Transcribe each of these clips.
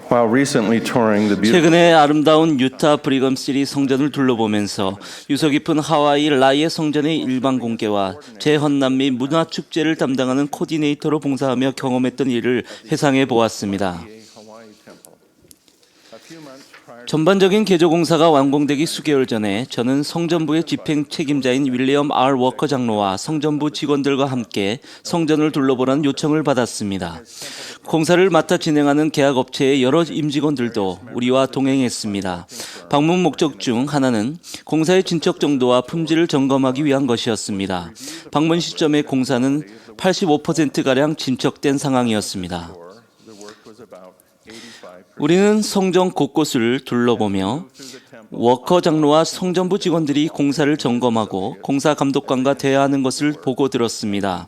While recently touring the beautiful 최근에 아름다운 유타 브리검시리 성전을 둘러보면서 유서 깊은 하와이 라이의 성전의 일반 공개와 재헌남미 문화축제를 담당하는 코디네이터로 봉사하며 경험했던 일을 회상해 보았습니다. Hawaii Temple. A few months prior 전반적인 개조 공사가 완공되기 수개월 전에 저는 성전부의 집행 책임자인 윌리엄 R. 워커 장로와 성전부 직원들과 함께 성전을 둘러보라는 요청을 받았습니다. 공사를 맡아 진행하는 계약업체의 여러 임직원들도 우리와 동행했습니다. 방문 목적 중 하나는 공사의 진척 정도와 품질을 점검하기 위한 것이었습니다. 방문 시점의 공사는 85%가량 진척된 상황이었습니다. the work was about 85%. 우리는 성전 곳곳을 둘러보며 워커 장로와 성전부 직원들이 공사를 점검하고 공사 감독관과 대화하는 것을 보고 들었습니다.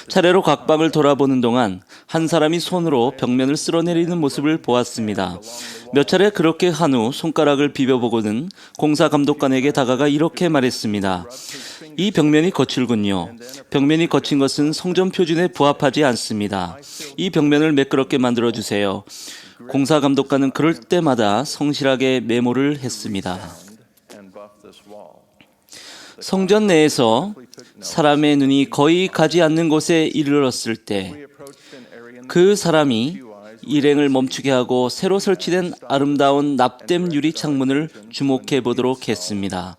차례로 각 방을 돌아보는 동안 한 사람이 손으로 벽면을 쓸어내리는 모습을 보았습니다. 몇 차례 그렇게 한 후 손가락을 비벼보고는 공사 감독관에게 다가가 이렇게 말했습니다. 이 벽면이 거칠군요. 벽면이 거친 것은 성전 표준에 부합하지 않습니다. 이 벽면을 매끄럽게 만들어주세요. 공사 감독관은 그럴 때마다 성실하게 메모를 했습니다. And buffed this wall. 성전 내에서 사람의 눈이 거의 가지 않는 곳에 이르렀을 때 Approached an area 그 사람이 일행을 멈추게 하고 새로 설치된 아름다운 납땜 유리 창문을 주목해 보도록 했습니다.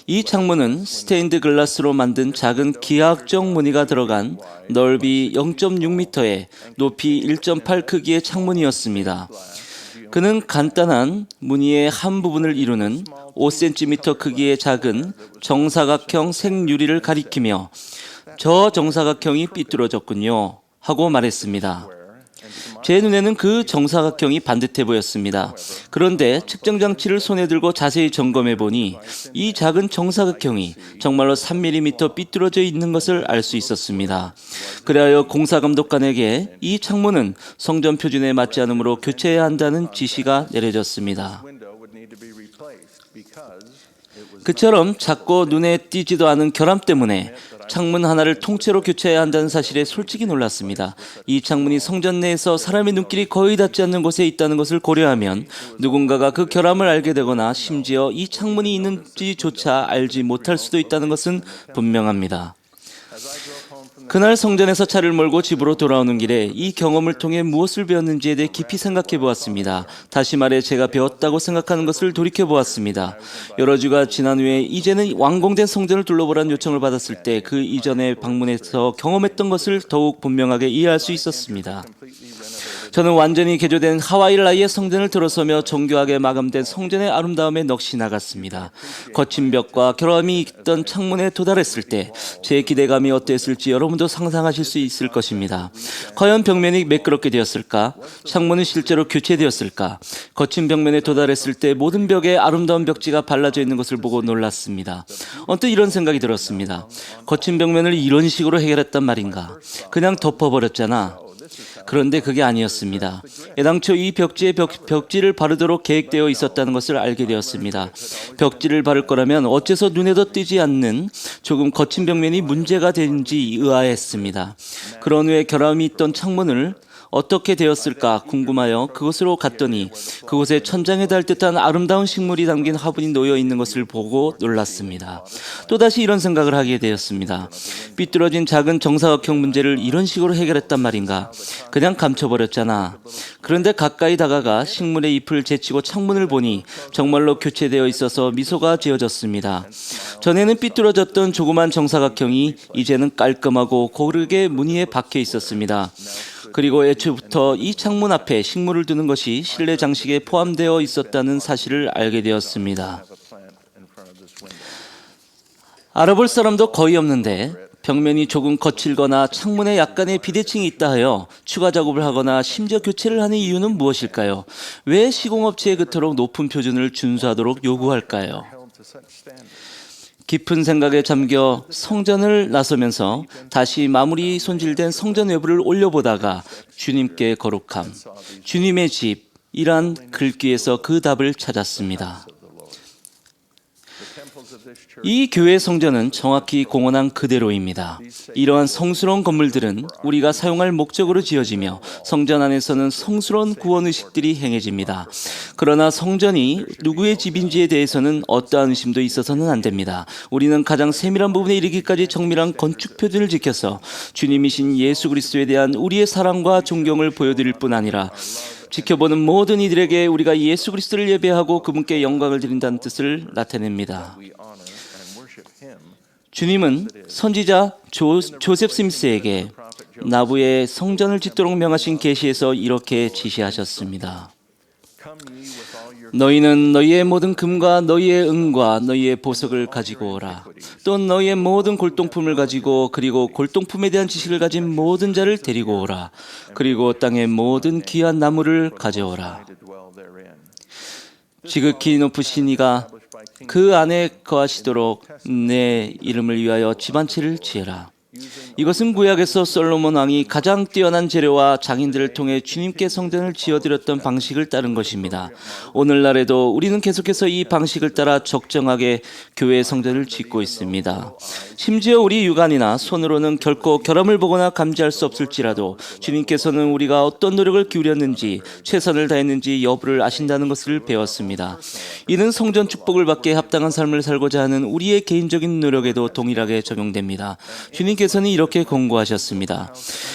이 창문은 스테인드 글라스로 만든 작은 기하학적 무늬가 들어간 넓이 0.6m에 높이 1.8 크기의 창문이었습니다. 그는 간단한 무늬의 한 부분을 이루는 5cm 크기의 작은 정사각형 생유리를 가리키며 저 정사각형이 삐뚤어졌군요 하고 말했습니다. 제 눈에는 그 정사각형이 반듯해 보였습니다. 그런데 측정 장치를 손에 들고 자세히 점검해 보니 이 작은 정사각형이 정말로 3mm 삐뚤어져 있는 것을 알 수 있었습니다. 그리하여 공사 감독관에게 이 창문은 성전 표준에 맞지 않으므로 교체해야 한다는 지시가 내려졌습니다. window would need to be replaced because it was 그처럼 작고 눈에 띄지도 않은 결함 때문에 창문 하나를 통째로 교체해야 한다는 사실에 솔직히 놀랐습니다. 이 창문이 성전 내에서 사람의 눈길이 거의 닿지 않는 곳에 있다는 것을 고려하면 누군가가 그 결함을 알게 되거나 심지어 이 창문이 있는지조차 알지 못할 수도 있다는 것은 분명합니다. 그날 성전에서 차를 몰고 집으로 돌아오는 길에 이 경험을 통해 무엇을 배웠는지에 대해 깊이 생각해 보았습니다. 다시 말해 제가 배웠다고 생각하는 것을 돌이켜 보았습니다. 여러 주가 지난 후에 이제는 완공된 성전을 둘러보라는 요청을 받았을 때 그 이전에 방문해서 경험했던 것을 더욱 분명하게 이해할 수 있었습니다. 저는 완전히 개조된 하와이 라이의 성전을 들어서며 정교하게 마감된 성전의 아름다움에 넋이 나갔습니다. 거친 벽과 결함이 있던 창문에 도달했을 때 제 기대감이 어땠을지 여러분도 상상하실 수 있을 것입니다. 과연 벽면이 매끄럽게 되었을까? 창문은 실제로 교체되었을까? 거친 벽면에 도달했을 때 모든 벽에 아름다운 벽지가 발라져 있는 것을 보고 놀랐습니다. 언뜻 이런 생각이 들었습니다. 거친 벽면을 이런 식으로 해결했단 말인가? 그냥 덮어버렸잖아. 그런데 그게 아니었습니다. 애당초 이 벽지에 벽지를 바르도록 계획되어 있었다는 것을 알게 되었습니다. 벽지를 바를 거라면 어째서 눈에도 띄지 않는 조금 거친 벽면이 문제가 되는지 의아했습니다. 그런 후에 결함이 있던 창문을 어떻게 되었을까 궁금하여 그곳으로 갔더니 그곳에 천장에 닿을 듯한 아름다운 식물이 담긴 화분이 놓여 있는 것을 보고 놀랐습니다. 또다시 이런 생각을 하게 되었습니다. 삐뚤어진 작은 정사각형 문제를 이런 식으로 해결했단 말인가? 그냥 감춰버렸잖아. 그런데 가까이 다가가 식물의 잎을 제치고 창문을 보니 정말로 교체되어 있어서 미소가 지어졌습니다. 전에는 삐뚤어졌던 조그만 정사각형이 이제는 깔끔하고 고르게 무늬에 박혀 있었습니다. 그리고 애초부터 이 창문 앞에 식물을 두는 것이 실내 장식에 포함되어 있었다는 사실을 알게 되었습니다. 알아볼 사람도 거의 없는데 벽면이 조금 거칠거나 창문에 약간의 비대칭이 있다 하여 추가 작업을 하거나 심지어 교체를 하는 이유는 무엇일까요? 왜 시공업체에 그토록 높은 표준을 준수하도록 요구할까요? 깊은 생각에 잠겨 성전을 나서면서 다시 마무리 손질된 성전 외부를 올려보다가 주님께 거룩함, 주님의 집이란 글귀에서 그 답을 찾았습니다. 이 교회 성전은 정확히 공언한 그대로입니다. 이러한 성스러운 건물들은 우리가 사용할 목적으로 지어지며 성전 안에서는 성스러운 구원의식들이 행해집니다. 그러나 성전이 누구의 집인지에 대해서는 어떠한 의심도 있어서는 안 됩니다. 우리는 가장 세밀한 부분에 이르기까지 정밀한 건축 표준을 지켜서 주님이신 예수 그리스도에 대한 우리의 사랑과 존경을 보여드릴 뿐 아니라 지켜보는 모든 이들에게 우리가 예수 그리스도를 예배하고 그분께 영광을 드린다는 뜻을 나타냅니다. 주님은 선지자 조셉 스미스에게 나부의 성전을 짓도록 명하신 계시에서 이렇게 지시하셨습니다. 너희는 너희의 모든 금과 너희의 은과 너희의 보석을 가지고 오라. 또 너희의 모든 골동품을 가지고 그리고 골동품에 대한 지식을 가진 모든 자를 데리고 오라. 그리고 땅의 모든 귀한 나무를 가져오라. 지극히 높으신 이가 그 안에 거하시도록 내 이름을 위하여 집 한 채를 지으라. 이것은 구약에서 솔로몬 왕이 가장 뛰어난 재료와 장인들을 통해 주님께 성전을 지어드렸던 방식을 따른 것입니다. 오늘날에도 우리는 계속해서 이 방식을 따라 적정하게 교회 성전을 짓고 있습니다. 심지어 우리 육안이나 손으로는 결코 결함을 보거나 감지할 수 없을지라도 주님께서는 우리가 어떤 노력을 기울였는지 최선을 다했는지 여부를 아신다는 것을 배웠습니다. 이는 성전 축복을 받기에 합당한 삶을 살고자 하는 우리의 개인적인 노력에도 동일하게 적용됩니다. 주님께서는 이렇게 권고하셨습니다.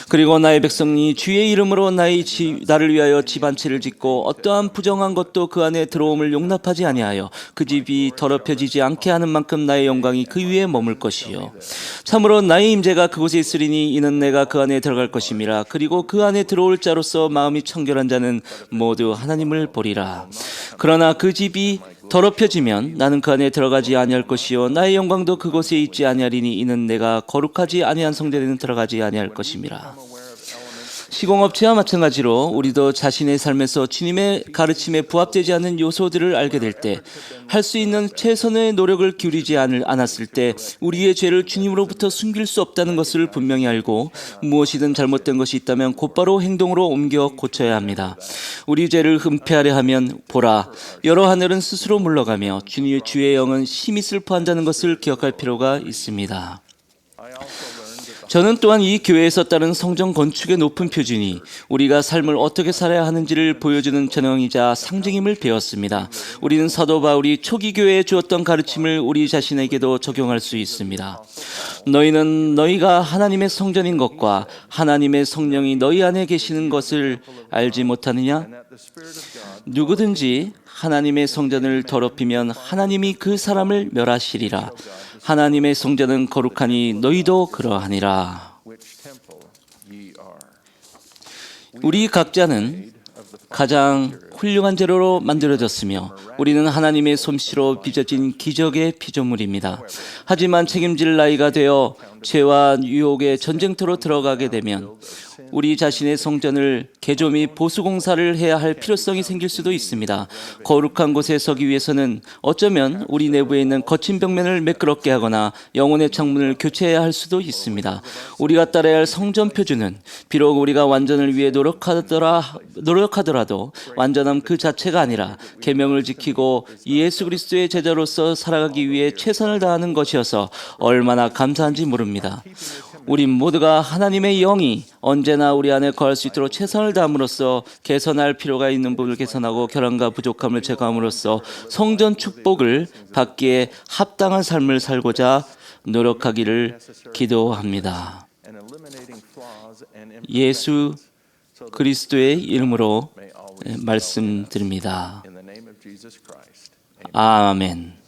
그리고 나의 백성이 주의 이름으로 나를 위하여 집 한 채를 짓고 어떠한 부정한 것도 그 안에 들어옴을 용납하지 아니하여 그 집이 더럽혀지지 않게 하는 만큼 나의 영광이 그 위에 머물 것이요. 참으로 나의 임재가 그곳에 있으리니 이는 내가 그 안에 들어갈 것임이라. 그리고 그 안에 들어올 자로서 마음이 청결한 자는 모두 하나님을 보리라. 그러나 그 집이 더럽혀지면 나는 그 안에 들어가지 아니할 것이요 나의 영광도 그곳에 있지 아니하리니 이는 내가 거룩하지 아니한 성전에는 들어가지 아니할 것임이라. 시공업체와 마찬가지로 우리도 자신의 삶에서 주님의 가르침에 부합되지 않는 요소들을 알게 될 때 할 수 있는 최선의 노력을 기울이지 않았을 때 우리의 죄를 주님으로부터 숨길 수 없다는 것을 분명히 알고 무엇이든 잘못된 것이 있다면 곧바로 행동으로 옮겨 고쳐야 합니다. 우리 죄를 은폐하려 하면 보라, 여러 하늘은 스스로 물러가며 주의 영은 심히 슬퍼한다는 것을 기억할 필요가 있습니다. 저는 또한 이 교회에서 따른 성전 건축의 높은 표준이 우리가 삶을 어떻게 살아야 하는지를 보여주는 전형이자 상징임을 배웠습니다. 우리는 사도 바울이 초기 교회에 주었던 가르침을 우리 자신에게도 적용할 수 있습니다. 너희는 너희가 하나님의 성전인 것과 하나님의 성령이 너희 안에 계시는 것을 알지 못하느냐? 누구든지 하나님의 성전을 더럽히면 하나님이 그 사람을 멸하시리라. 하나님의 성전은 거룩하니 너희도 그러하니라. 우리 각자는 가장 훌륭한 재료로 만들어졌으며 우리는 하나님의 솜씨로 빚어진 기적의 피조물입니다. 하지만 책임질 나이가 되어 죄와 유혹의 전쟁터로 들어가게 되면 우리 자신의 성전을 개조 및 보수 공사를 해야 할 필요성이 생길 수도 있습니다. 거룩한 곳에 서기 위해서는 어쩌면 우리 내부에 있는 거친 벽면을 매끄럽게 하거나 영혼의 창문을 교체해야 할 수도 있습니다. 우리가 따라야 할 성전 표준은 비록 우리가 완전을 위해 노력하더라도 완전함 그 자체가 아니라 계명을 지키고 예수 그리스도의 제자로서 살아가기 위해 최선을 다하는 것이어서 얼마나 감사한지 모릅니다. 우리 모두가 하나님의 영이 언제나 우리 안에 거할 수 있도록 최선을 다함으로써 개선할 필요가 있는 부분을 개선하고 결함과 부족함을 제거함으로써 성전 축복을 받기에 합당한 삶을 살고자 노력하기를 기도합니다. 예수 그리스도의 이름으로 말씀드립니다. 아멘.